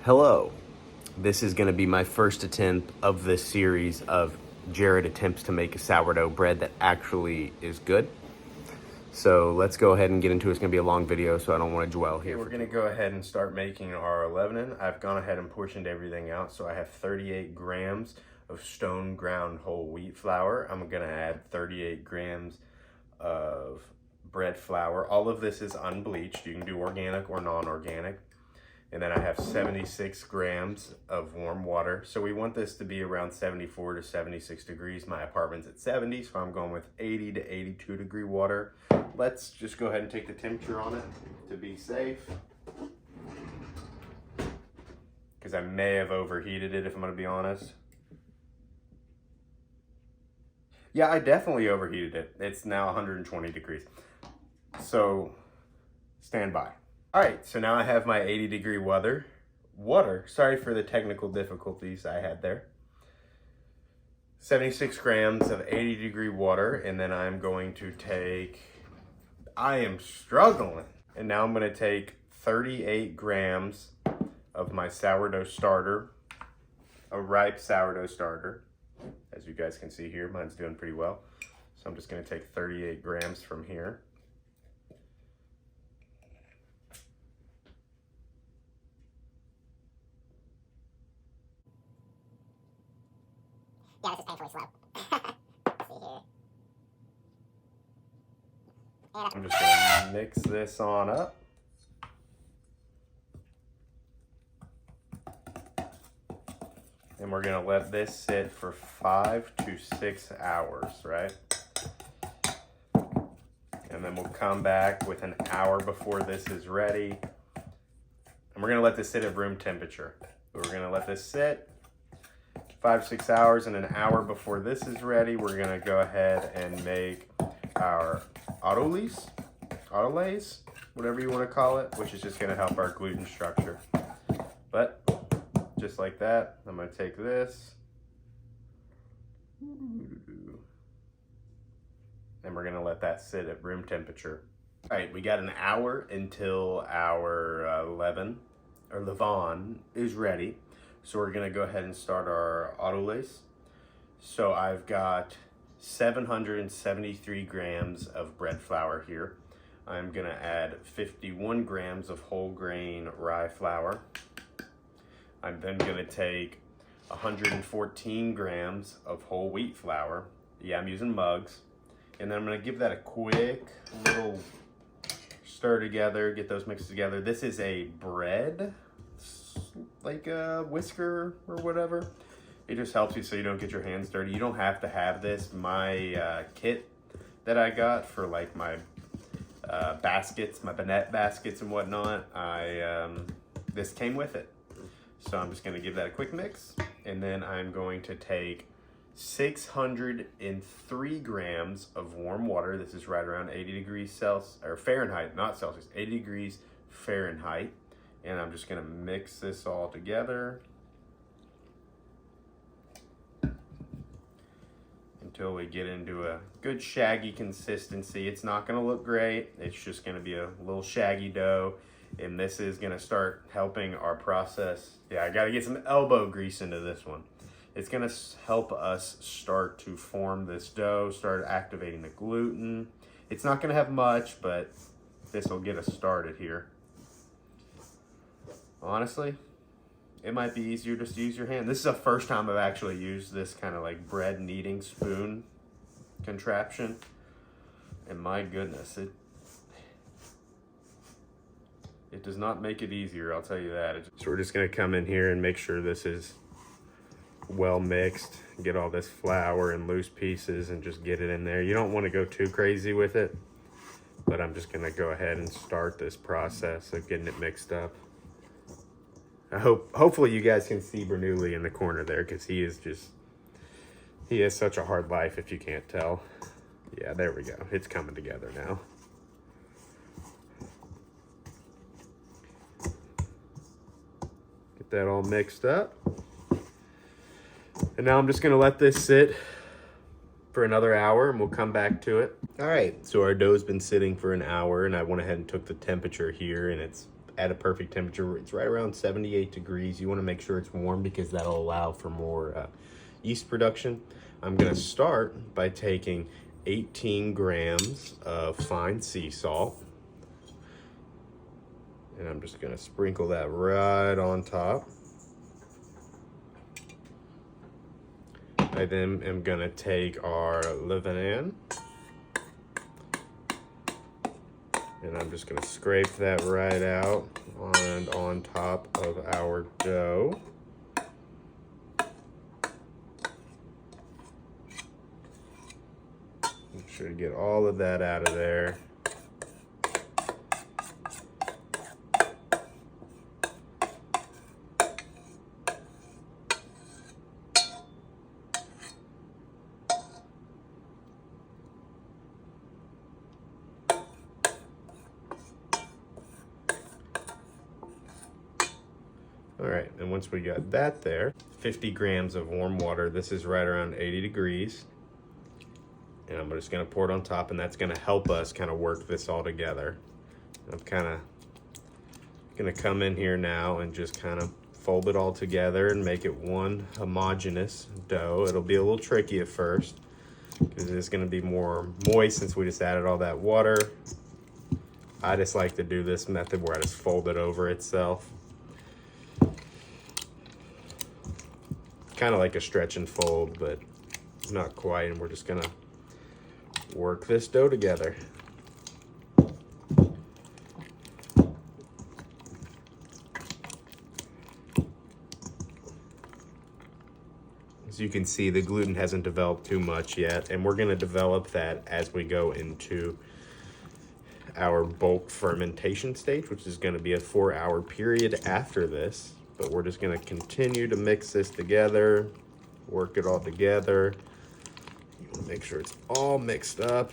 Hello, this is going to be my first attempt of this series of Jared attempts to make a sourdough bread that actually is good. So let's go ahead and get into it. It's going to be a long video, so I don't want to dwell here. We're going to go ahead and start making our leavening. I've gone ahead and portioned everything out, so I have 38 grams of stone ground whole wheat flour. I'm going to add 38 grams of bread flour. All of this is unbleached. You can do organic or non-organic. And then I have 76 grams of warm water. So we want this to be around 74 to 76 degrees. My apartment's at 70, so I'm going with 80 to 82 degree water. Let's just go ahead and take the temperature on it to be safe, because I may have overheated it, if I'm gonna be honest. Yeah, I definitely overheated it. It's now 120 degrees. So stand by. All right, so now I have my 80 degree water. Sorry for the technical difficulties I had there. 76 grams of 80 degree water, and then I'm going to take, I am struggling. And now I'm gonna take 38 grams of my sourdough starter, a ripe sourdough starter. As you guys can see here, mine's doing pretty well. So I'm just gonna take 38 grams from here. Yeah, this is painfully slow. Let's see here. I'm just gonna mix this on up. And we're gonna let this sit for 5 to 6 hours, right? And then we'll come back with an hour before this is ready. And we're gonna let this sit at room temperature. We're gonna let this sit 5 to 6 hours, and an hour before this is ready, we're gonna go ahead and make our autolays, whatever you wanna call it, which is just gonna help our gluten structure. But just like that, I'm gonna take this, and we're gonna let that sit at room temperature. All right, we got an hour until our leaven is ready. So we're gonna go ahead and start our autolays. So I've got 773 grams of bread flour here. I'm gonna add 51 grams of whole grain rye flour. I'm then gonna take 114 grams of whole wheat flour. Yeah, I'm using mugs. And then I'm gonna give that a quick little stir together, get those mixed together. This is a bread, like a whisker or whatever. It just helps you so you don't get your hands dirty. You don't have to have this. My kit that I got for like my baskets, my banette baskets and whatnot, this came with it. So I'm just gonna give that a quick mix, and then I'm going to take 603 grams of warm water. This is right around 80 degrees Celsius, or Fahrenheit, not Celsius, 80 degrees Fahrenheit. And I'm just gonna mix this all together until we get into a good shaggy consistency. It's not gonna look great. It's just gonna be a little shaggy dough. And this is gonna start helping our process. Yeah, I gotta get some elbow grease into this one. It's gonna help us start to form this dough, start activating the gluten. It's not gonna have much, but this will get us started here. Honestly, it might be easier just to use your hand. This is the first time I've actually used this kind of like bread kneading spoon contraption. And my goodness, it does not make it easier, I'll tell you that. So we're just gonna come in here and make sure this is well mixed, get all this flour in loose pieces and just get it in there. You don't wanna go too crazy with it, but I'm just gonna go ahead and start this process of getting it mixed up. Hopefully you guys can see Bernoulli in the corner there, because he has such a hard life if you can't tell. Yeah, there we go. It's coming together now. Get that all mixed up. And now I'm just gonna let this sit for another hour and we'll come back to it. All right, so our dough's been sitting for an hour, and I went ahead and took the temperature here, and it's at a perfect temperature. It's right around 78 degrees. You want to make sure it's warm because that'll allow for more yeast production. I'm going to start by taking 18 grams of fine sea salt. And I'm just going to sprinkle that right on top. I then am going to take our levain, and I'm just going to scrape that right out and on top of our dough. Make sure to get all of that out of there. All right, and once we got that there, 50 grams of warm water. This is right around 80 degrees. And I'm just gonna pour it on top, and that's gonna help us kind of work this all together. I'm kind of gonna come in here now and just kind of fold it all together and make it one homogeneous dough. It'll be a little tricky at first because it's gonna be more moist since we just added all that water. I just like to do this method where I just fold it over itself. Kind of like a stretch and fold, but not quite. And we're just gonna work this dough together. As you can see, the gluten hasn't developed too much yet, and we're gonna develop that as we go into our bulk fermentation stage, which is gonna be a 4-hour period after this. But we're just gonna continue to mix this together, work it all together. You wanna make sure it's all mixed up.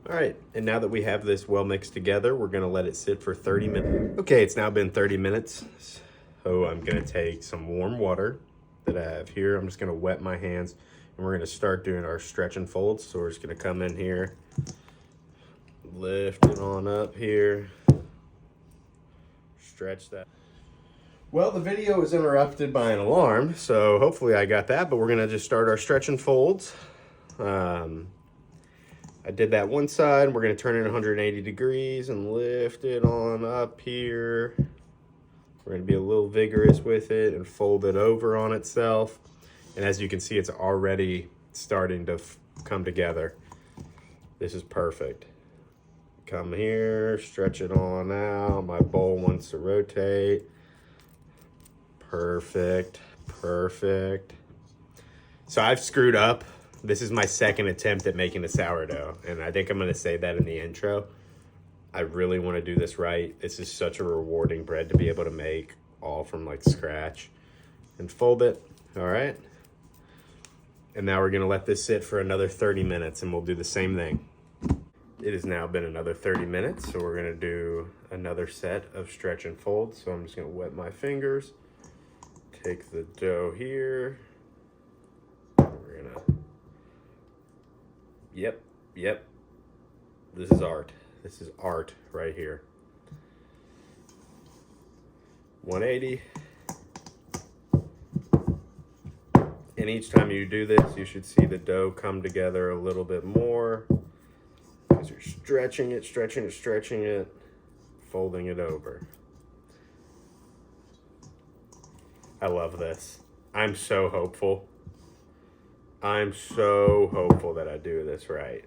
All right, and now that we have this well mixed together, we're gonna let it sit for 30 minutes. Okay, it's now been 30 minutes. So I'm gonna take some warm water that I have here. I'm just gonna wet my hands, and we're gonna start doing our stretch and folds. So we're just gonna come in here, lift it on up here, stretch that. Well, the video was interrupted by an alarm, so hopefully I got that, but we're gonna just start our stretch and folds. I did that one side. We're gonna turn it 180 degrees and lift it on up here. We're gonna be a little vigorous with it and fold it over on itself. And as you can see, it's already starting to come together. This is perfect. Come here, stretch it on out. My bowl wants to rotate. Perfect, perfect. So I've screwed up. This is my second attempt at making a sourdough, and I think I'm gonna say that in the intro. I really wanna do this right. This is such a rewarding bread to be able to make all from like scratch. And fold it, all right? And now we're gonna let this sit for another 30 minutes and we'll do the same thing. It has now been another 30 minutes, so we're gonna do another set of stretch and fold. So I'm just gonna wet my fingers, take the dough here. We're gonna, yep. This is art. This is art right here. 180. And each time you do this, you should see the dough come together a little bit more. Because you're stretching it, folding it over. I love this. I'm so hopeful. I'm so hopeful that I do this right.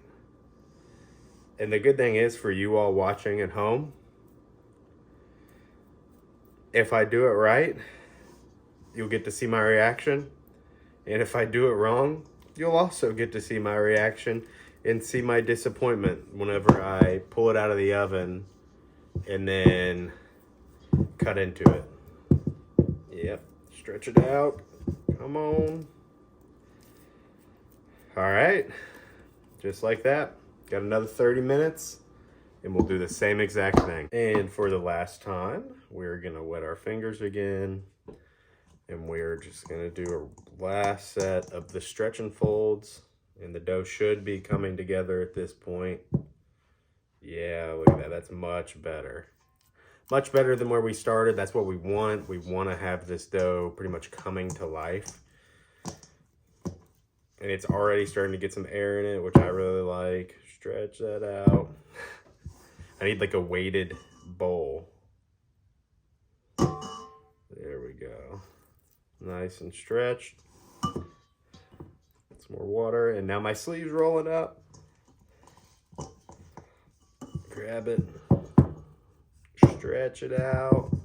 And the good thing is for you all watching at home, if I do it right, you'll get to see my reaction. And if I do it wrong, you'll also get to see my reaction and see my disappointment whenever I pull it out of the oven and then cut into it. Yep, stretch it out. Come on. All right, just like that. Got another 30 minutes and we'll do the same exact thing. And for the last time, we're gonna wet our fingers again. And we're just gonna do a last set of the stretch and folds. And the dough should be coming together at this point. Yeah, look at that. That's much better. Much better than where we started. That's what we want. We want to have this dough pretty much coming to life. And it's already starting to get some air in it, which I really like. Stretch that out. I need like a weighted bowl. There we go. Nice and stretched. Some more water. And now my sleeve's rolling up. Grab it. Stretch it out.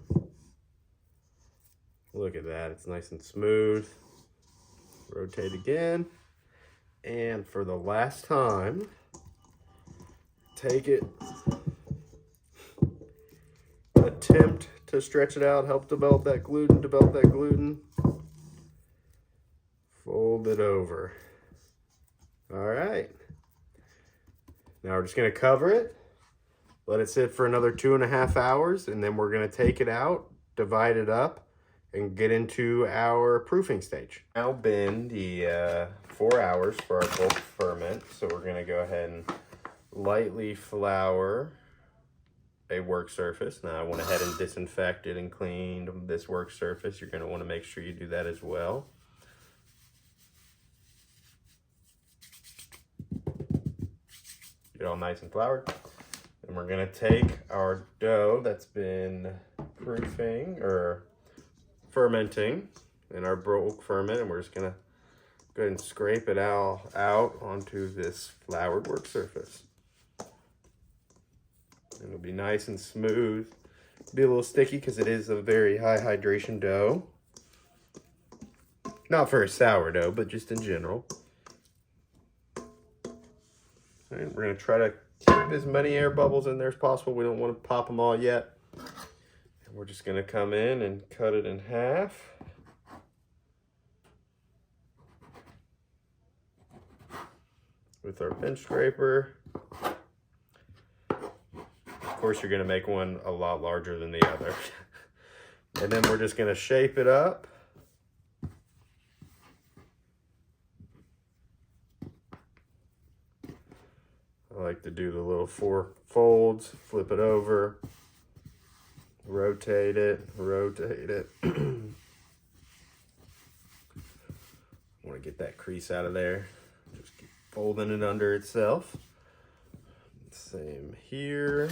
Look at that. It's nice and smooth. Rotate again. And for the last time, take it. Attempt to stretch it out. Help develop that gluten. Fold it over. All right. Now we're just going to cover it. Let it sit for another 2.5 hours, and then we're going to take it out, divide it up, and get into our proofing stage. Now been the 4 hours for our bulk ferment, so we're going to go ahead and lightly flour a work surface. Now I went ahead and disinfected and cleaned this work surface. You're going to want to make sure you do that as well. Get all nice and floured. And we're going to take our dough that's been proofing or fermenting in our bulk ferment, and we're just going to go ahead and scrape it out onto this floured work surface. And it'll be nice and smooth. It'll be a little sticky because it is a very high hydration dough. Not for a sourdough, but just in general. All right, we're going to try to keep as many air bubbles in there as possible. We don't want to pop them all yet. And we're just going to come in and cut it in half. With our bench scraper. Of course, you're going to make one a lot larger than the other. And then we're just going to shape it up. I like to do the little 4 folds, flip it over, rotate it. I want to get that crease out of there. Just keep folding it under itself. Same here.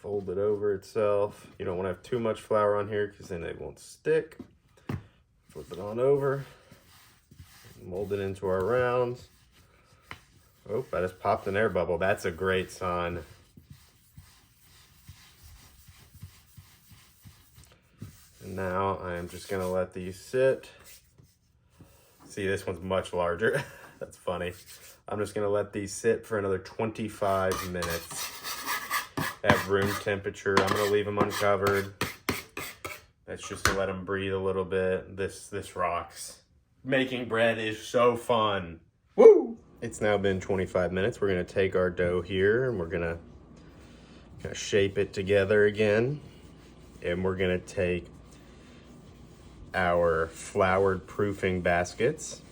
Fold it over itself. You don't want to have too much flour on here because then it won't stick. Flip it on over. Mold it into our rounds. Oh, I just popped an air bubble. That's a great sign. And now I'm just going to let these sit. See, this one's much larger. That's funny. I'm just going to let these sit for another 25 minutes at room temperature. I'm going to leave them uncovered. That's just to let them breathe a little bit. This rocks. Making bread is so fun. Woo! It's now been 25 minutes. We're going to take our dough here and we're going to kind of shape it together again. And we're going to take our floured proofing baskets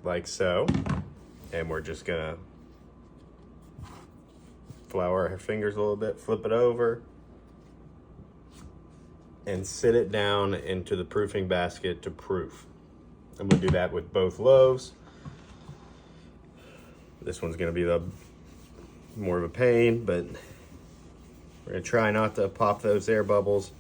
like so. And we're just going to flour our fingers a little bit, flip it over, and sit it down into the proofing basket to proof. I'm going to do that with both loaves. This one's going to be the more of a pain, but we're going to try not to pop those air bubbles.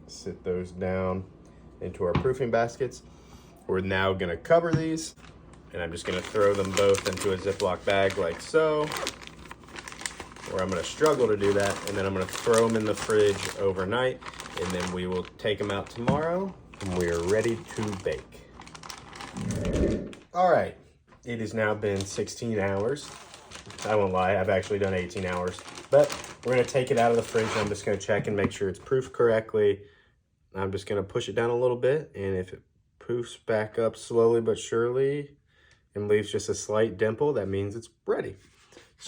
Sit those down into our proofing baskets. We're now going to cover these, and I'm just going to throw them both into a Ziploc bag like so. Or I'm going to struggle to do that, and then I'm going to throw them in the fridge overnight, and then we will take them out tomorrow, and we are ready to bake. All right, it has now been 16 hours. I won't lie, I've actually done 18 hours, but we're going to take it out of the fridge. I'm just going to check and make sure it's proofed correctly. I'm just going to push it down a little bit, and if it poofs back up slowly but surely and leaves just a slight dimple, that means it's ready.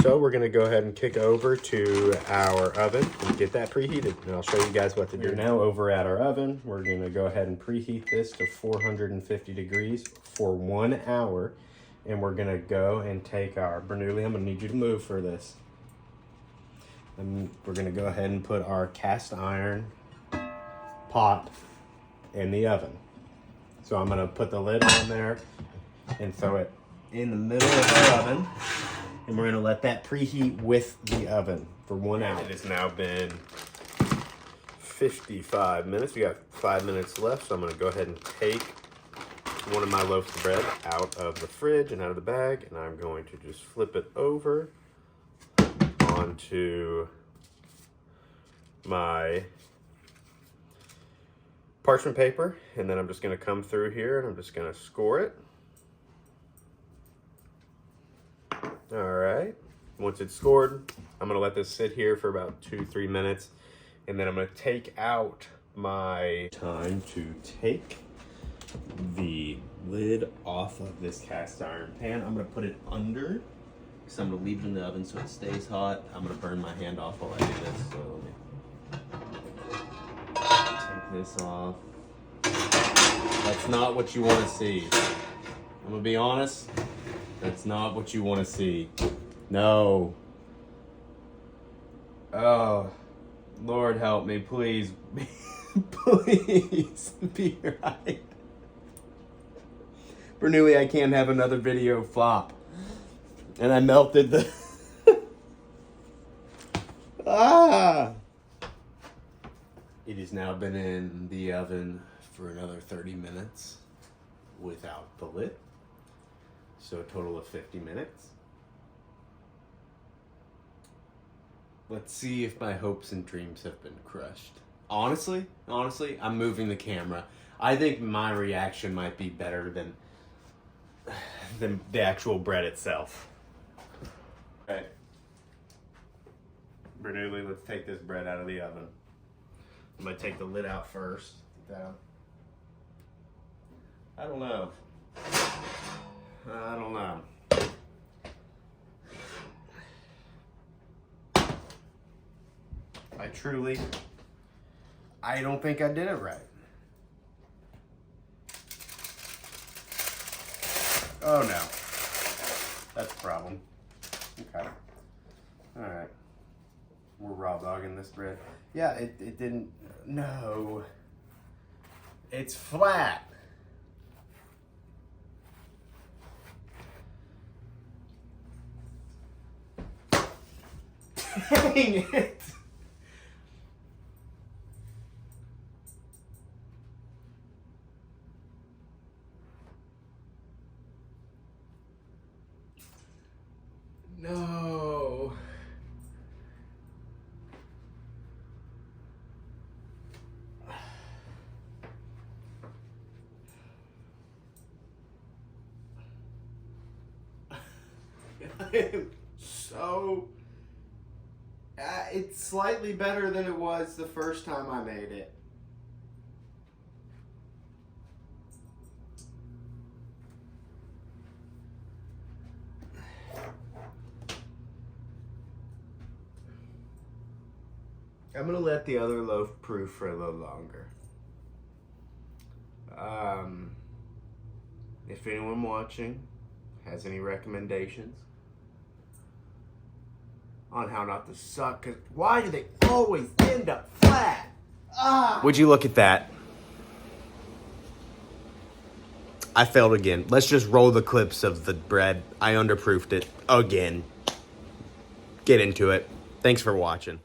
So we're gonna go ahead and kick over to our oven and get that preheated. And I'll show you guys what to do. We're now over at our oven. We're gonna go ahead and preheat this to 450 degrees for 1 hour. And we're gonna go and take our Bernoulli. I'm gonna need you to move for this. And we're gonna go ahead and put our cast iron pot in the oven. So I'm gonna put the lid on there and throw it in the middle of our oven. And we're gonna let that preheat with the oven for 1 hour. It has now been 55 minutes. We got 5 minutes left, so I'm gonna go ahead and take one of my loaves of bread out of the fridge and out of the bag, and I'm going to just flip it over onto my parchment paper, and then I'm just gonna come through here and I'm just gonna score it. All right, once it's scored, I'm gonna let this sit here for about 2-3 minutes, and then I'm gonna take out my time to take the lid off of this cast iron pan. I'm gonna put it under, because I'm gonna leave it in the oven so it stays hot. I'm gonna burn my hand off while I do this, so let me take this off. That's not what you wanna see. I'm gonna be honest. That's not what you want to see. No. Oh, Lord help me, please. Please be right. Bernoulli, I can't have another video flop. And I melted the... It has now been in the oven for another 30 minutes without the lid. So a total of 50 minutes. Let's see if my hopes and dreams have been crushed. Honestly, I'm moving the camera. I think my reaction might be better than the actual bread itself. Okay. Bernoulli, let's take this bread out of the oven. I'm gonna take the lid out first. I don't know. I don't think I did it right. Oh no. That's a problem. Okay. Alright. We're raw dogging this bread. Yeah, it didn't. No. It's flat. Dang it! No. I am so... it's slightly better than it was the first time I made it. I'm gonna let the other loaf proof for a little longer. If anyone watching has any recommendations on how not to suck, 'cause why do they always end up flat? Would you look at that? I failed again. Let's just roll the clips of the bread. I underproofed it again. Get into it. Thanks for watching.